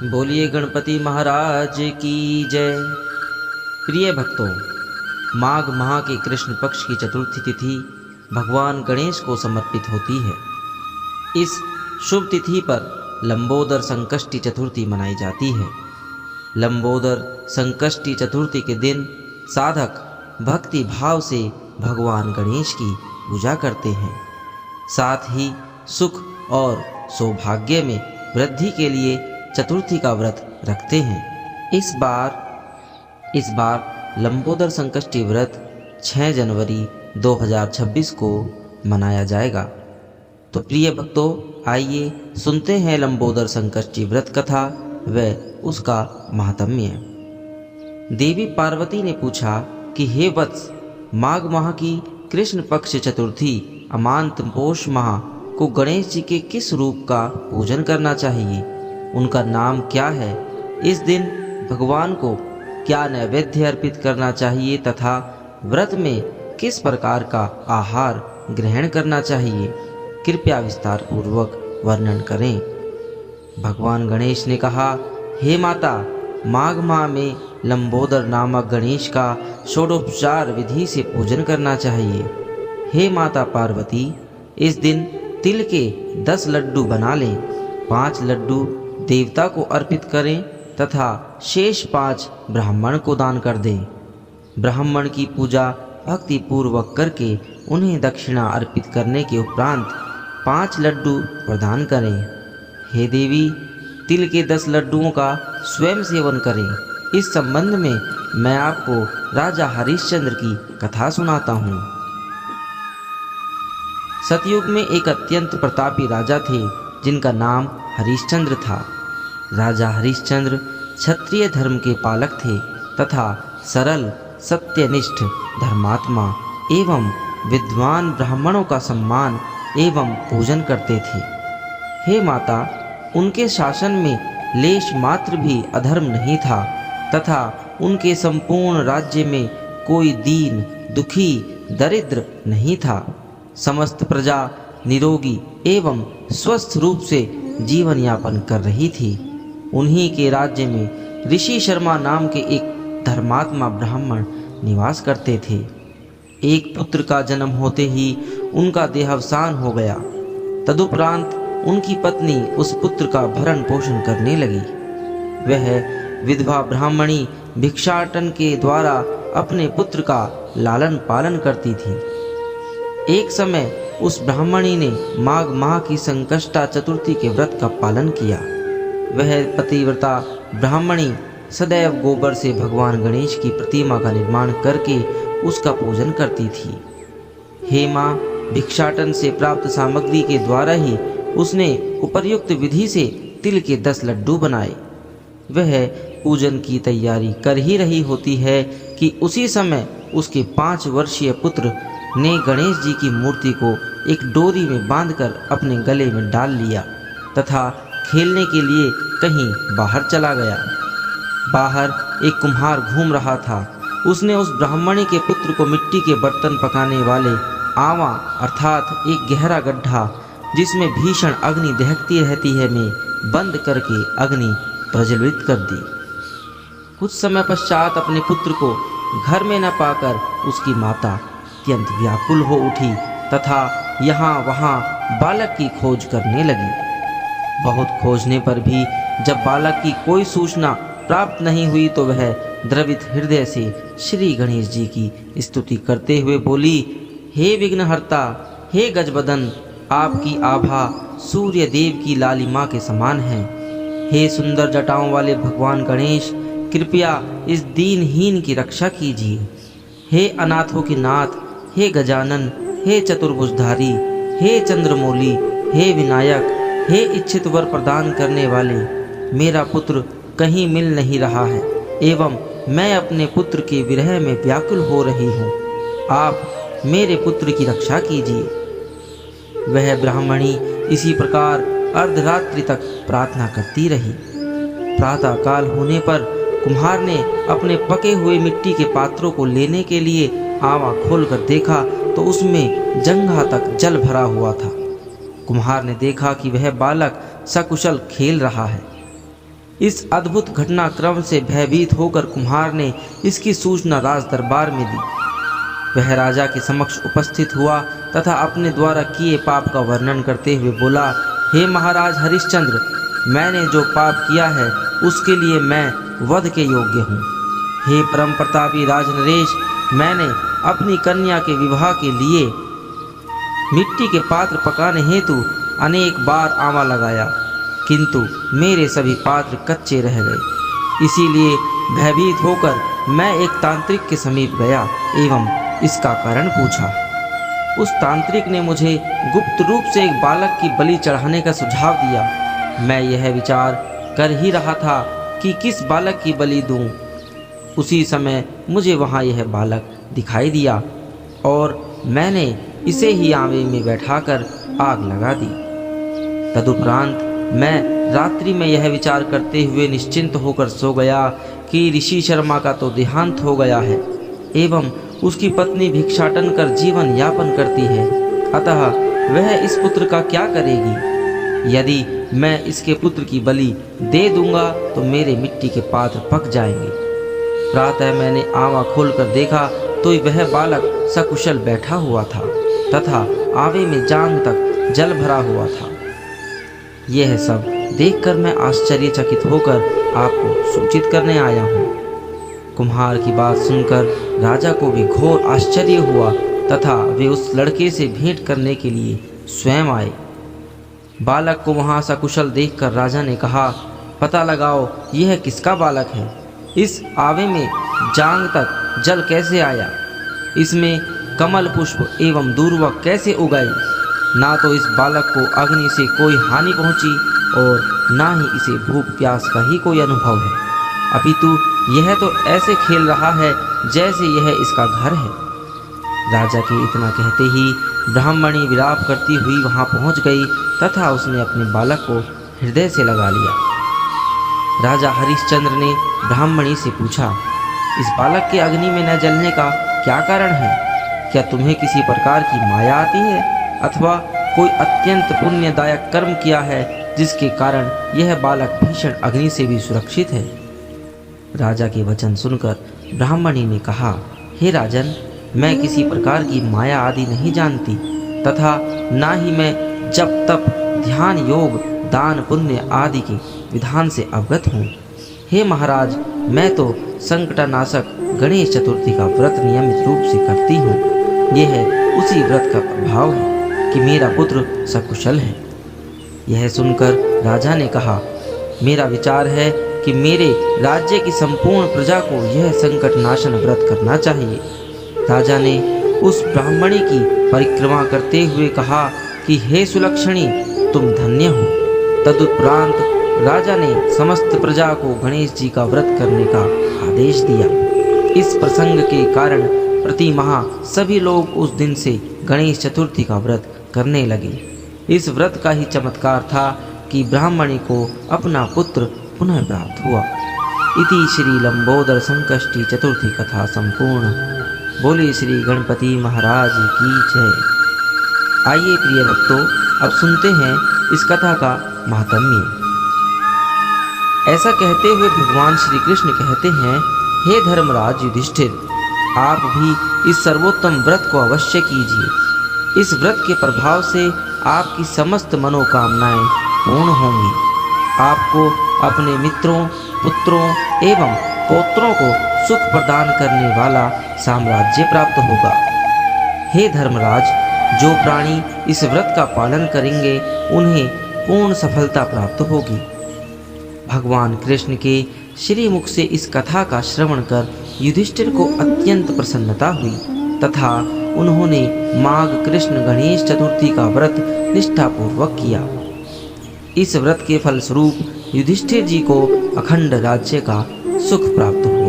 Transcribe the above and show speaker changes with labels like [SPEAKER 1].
[SPEAKER 1] बोलिए गणपति महाराज की जय। प्रिय भक्तों, माघ माह के कृष्ण पक्ष की चतुर्थी तिथि भगवान गणेश को समर्पित होती है। इस शुभ तिथि पर लंबोदर संकष्टी चतुर्थी मनाई जाती है। लंबोदर संकष्टी चतुर्थी के दिन साधक भक्ति भाव से भगवान गणेश की पूजा करते हैं। साथ ही सुख और सौभाग्य में वृद्धि के लिए चतुर्थी का व्रत रखते हैं। इस बार लंबोदर संकष्टी व्रत 6 जनवरी 2026 को मनाया जाएगा। तो प्रिय भक्तों, आइए सुनते हैं लंबोदर संकष्टी व्रत कथा व उसका महात्म्य। देवी पार्वती ने पूछा कि हे वत्स, माघ माह की कृष्ण पक्ष चतुर्थी अमांत पोष माह को गणेश जी के किस रूप का पूजन करना चाहिए, उनका नाम क्या है, इस दिन भगवान को क्या नैवेद्य अर्पित करना चाहिए तथा व्रत में किस प्रकार का आहार ग्रहण करना चाहिए, कृपया विस्तार पूर्वक वर्णन करें। भगवान गणेश ने कहा, हे माता, माघ माह में लंबोदर नामक गणेश का षोडोपचार विधि से पूजन करना चाहिए। हे माता पार्वती, इस दिन तिल के 10 लड्डू बना लें, 5 लड्डू देवता को अर्पित करें तथा शेष 5 ब्राह्मण को दान कर दें। ब्राह्मण की पूजा भक्ति पूर्वक करके उन्हें दक्षिणा अर्पित करने के उपरांत 5 लड्डू प्रदान करें। हे देवी, तिल के 10 लड्डुओं का स्वयं सेवन करें। इस संबंध में मैं आपको राजा हरिश्चंद्र की कथा सुनाता हूँ। सतयुग में एक अत्यंत प्रतापी राजा थे जिनका नाम हरिश्चंद्र था। राजा हरिश्चंद्र क्षत्रिय धर्म के पालक थे तथा सरल, सत्यनिष्ठ, धर्मात्मा एवं विद्वान ब्राह्मणों का सम्मान एवं पूजन करते थे। हे माता, उनके शासन में लेश मात्र भी अधर्म नहीं था तथा उनके संपूर्ण राज्य में कोई दीन, दुखी, दरिद्र नहीं था। समस्त प्रजा निरोगी एवं स्वस्थ रूप से जीवन यापन कर रही थी। उन्हीं के राज्य में ऋषि शर्मा नाम के एक धर्मात्मा ब्राह्मण निवास करते थे। एक पुत्र का जन्म होते ही उनका देहावसान हो गया। तदुपरांत उनकी पत्नी उस पुत्र का भरण पोषण करने लगी। वह विधवा ब्राह्मणी भिक्षाटन के द्वारा अपने पुत्र का लालन पालन करती थी। एक समय उस ब्राह्मणी ने माघ माह की संकष्टा चतुर्थी के व्रत का पालन किया। वह पतिव्रता ब्राह्मणी सदैव गोबर से भगवान गणेश की प्रतिमा का निर्माण करके उसका पूजन करती थी। हे माँ, भिक्षाटन से प्राप्त सामग्री के द्वारा ही उसने उपर्युक्त विधि से तिल के 10 लड्डू बनाए। वह पूजन की तैयारी कर ही रही होती है कि उसी समय उसके 5 वर्षीय पुत्र ने गणेश जी की मूर्ति को एक डोरी में बांधकर अपने गले में डाल लिया तथा खेलने के लिए कहीं बाहर चला गया। बाहर एक कुम्हार घूम रहा था। उसने उस ब्राह्मणी के पुत्र को मिट्टी के बर्तन पकाने वाले आवा अर्थात एक गहरा गड्ढा जिसमें भीषण अग्नि दहकती रहती है में बंद करके अग्नि प्रज्वलित कर दी। कुछ समय पश्चात अपने पुत्र को घर में न पाकर उसकी माता अत्यंत व्याकुल हो उठी तथा यहाँ वहाँ बालक की खोज करने लगी। बहुत खोजने पर भी जब बालक की कोई सूचना प्राप्त नहीं हुई तो वह द्रवित हृदय से श्री गणेश जी की स्तुति करते हुए बोली, हे विघ्नहर्ता, हे गजबदन, आपकी आभा सूर्य देव की लालिमा के समान है। हे सुंदर जटाओं वाले भगवान गणेश, कृपया इस दीनहीन की रक्षा कीजिए। हे अनाथों के नाथ, हे गजानन, हे चतुर्भुजधारी, हे चंद्रमौली, हे विनायक, हे इच्छित वर प्रदान करने वाले, मेरा पुत्र कहीं मिल नहीं रहा है एवं मैं अपने पुत्र के विरह में व्याकुल हो रही हूँ। आप मेरे पुत्र की रक्षा कीजिए। वह ब्राह्मणी इसी प्रकार अर्धरात्रि तक प्रार्थना करती रही। प्रातः काल होने पर कुम्हार ने अपने पके हुए मिट्टी के पात्रों को लेने के लिए आवा खोलकर देखा तो उसमें जंघा तक जल भरा हुआ था। कुम्हार ने देखा कि वह बालक सकुशल खेल रहा है। इस अद्भुत घटनाक्रम से भयभीत होकर कुम्हार ने इसकी सूचना राज दरबार में दी। वह राजा के समक्ष उपस्थित हुआ तथा अपने द्वारा किए पाप का वर्णन करते हुए बोला, हे महाराज हरिश्चंद्र, मैंने जो पाप किया है उसके लिए मैं वध के योग्य हूँ। हे परम प्रतापी राज नरेश, मैंने अपनी कन्या के विवाह के लिए मिट्टी के पात्र पकाने हेतु अनेक बार आवा लगाया, किंतु मेरे सभी पात्र कच्चे रह गए। इसीलिए भयभीत होकर मैं एक तांत्रिक के समीप गया एवं इसका कारण पूछा। उस तांत्रिक ने मुझे गुप्त रूप से एक बालक की बलि चढ़ाने का सुझाव दिया। मैं यह विचार कर ही रहा था कि किस बालक की बलि दूं। उसी समय मुझे वहाँ यह बालक दिखाई दिया और मैंने इसे ही आंवे में बैठाकर आग लगा दी। तदुपरांत मैं रात्रि में यह विचार करते हुए निश्चिंत होकर सो गया कि ऋषि शर्मा का तो देहांत हो गया है एवं उसकी पत्नी भिक्षाटन कर जीवन यापन करती है, अतः वह इस पुत्र का क्या करेगी। यदि मैं इसके पुत्र की बलि दे दूंगा तो मेरे मिट्टी के पात्र पक जाएंगे। प्रातः मैंने आंवा खोलकर देखा तो वह बालक सकुशल बैठा हुआ था तथा आवे में जांघ तक जल भरा हुआ था। यह सब देखकर मैं आश्चर्यचकित होकर आपको सूचित करने आया हूँ। कुम्हार की बात सुनकर राजा को भी घोर आश्चर्य हुआ तथा वे उस लड़के से भेंट करने के लिए स्वयं आए। बालक को वहाँ सकुशल देखकर राजा ने कहा, पता लगाओ यह किसका बालक है। इस आवे में जांघ तक जल कैसे आया, इसमें कमल पुष्प एवं दूर्वा कैसे उगाई। ना तो इस बालक को अग्नि से कोई हानि पहुंची और ना ही इसे भूख प्यास का ही कोई अनुभव है, अपितु यह तो ऐसे खेल रहा है जैसे यह इसका घर है। राजा के इतना कहते ही ब्राह्मणी विलाप करती हुई वहां पहुंच गई तथा उसने अपने बालक को हृदय से लगा लिया। राजा हरिश्चंद्र ने ब्राह्मणी से पूछा, इस बालक के अग्नि में न जलने का क्या कारण है? क्या तुम्हें किसी प्रकार की माया आती है अथवा कोई अत्यंत पुण्यदायक कर्म किया है जिसके कारण यह बालक भीषण अग्नि से भी सुरक्षित है? राजा के वचन सुनकर ब्राह्मणी ने कहा, हे राजन, मैं किसी प्रकार की माया आदि नहीं जानती तथा ना ही मैं जप तप ध्यान योग दान पुण्य आदि के विधान से अवगत हूँ। हे महाराज, मैं तो संकटनाशक गणेश चतुर्थी का व्रत नियमित रूप से करती हूँ। यह उसी व्रत का प्रभाव है कि मेरा पुत्र सकुशल है। यह सुनकर राजा ने कहा, मेरा विचार है कि मेरे राज्य की संपूर्ण प्रजा को यह संकट नाशन व्रत करना चाहिए। राजा ने उस ब्राह्मणी की परिक्रमा करते हुए कहा कि हे सुलक्षणी, तुम धन्य हो। तदुपरांत राजा ने समस्त प्रजा को गणेश जी का व्रत करने का आदेश दिया। इस प्रसंग के कारण प्रति माह सभी लोग उस दिन से गणेश चतुर्थी का व्रत करने लगे। इस व्रत का ही चमत्कार था कि ब्राह्मणी को अपना पुत्र पुनः प्राप्त हुआ। इति श्री लंबोदर संकष्टी चतुर्थी कथा संपूर्ण। बोले श्री गणपति महाराज की जय। आइए प्रिय भक्तों, अब सुनते हैं इस कथा का महात्म्य। ऐसा कहते हुए भगवान श्री कृष्ण कहते हैं, हे धर्मराज युधिष्ठिर, आप भी इस सर्वोत्तम व्रत को अवश्य कीजिए। इस व्रत के प्रभाव से आपकी समस्त मनोकामनाएं पूर्ण होंगी। आपको अपने मित्रों, पुत्रों एवं पौत्रों को सुख प्रदान करने वाला साम्राज्य प्राप्त होगा। हे धर्मराज, जो प्राणी इस व्रत का पालन करेंगे उन्हें पूर्ण सफलता प्राप्त होगी। भगवान कृष्ण के श्री मुख से इस कथा का श्रवण कर युधिष्ठिर को अत्यंत प्रसन्नता हुई तथा उन्होंने माघ कृष्ण गणेश चतुर्थी का व्रत निष्ठापूर्वक किया। इस व्रत के फलस्वरूप युधिष्ठिर जी को अखंड राज्य का सुख प्राप्त हुआ।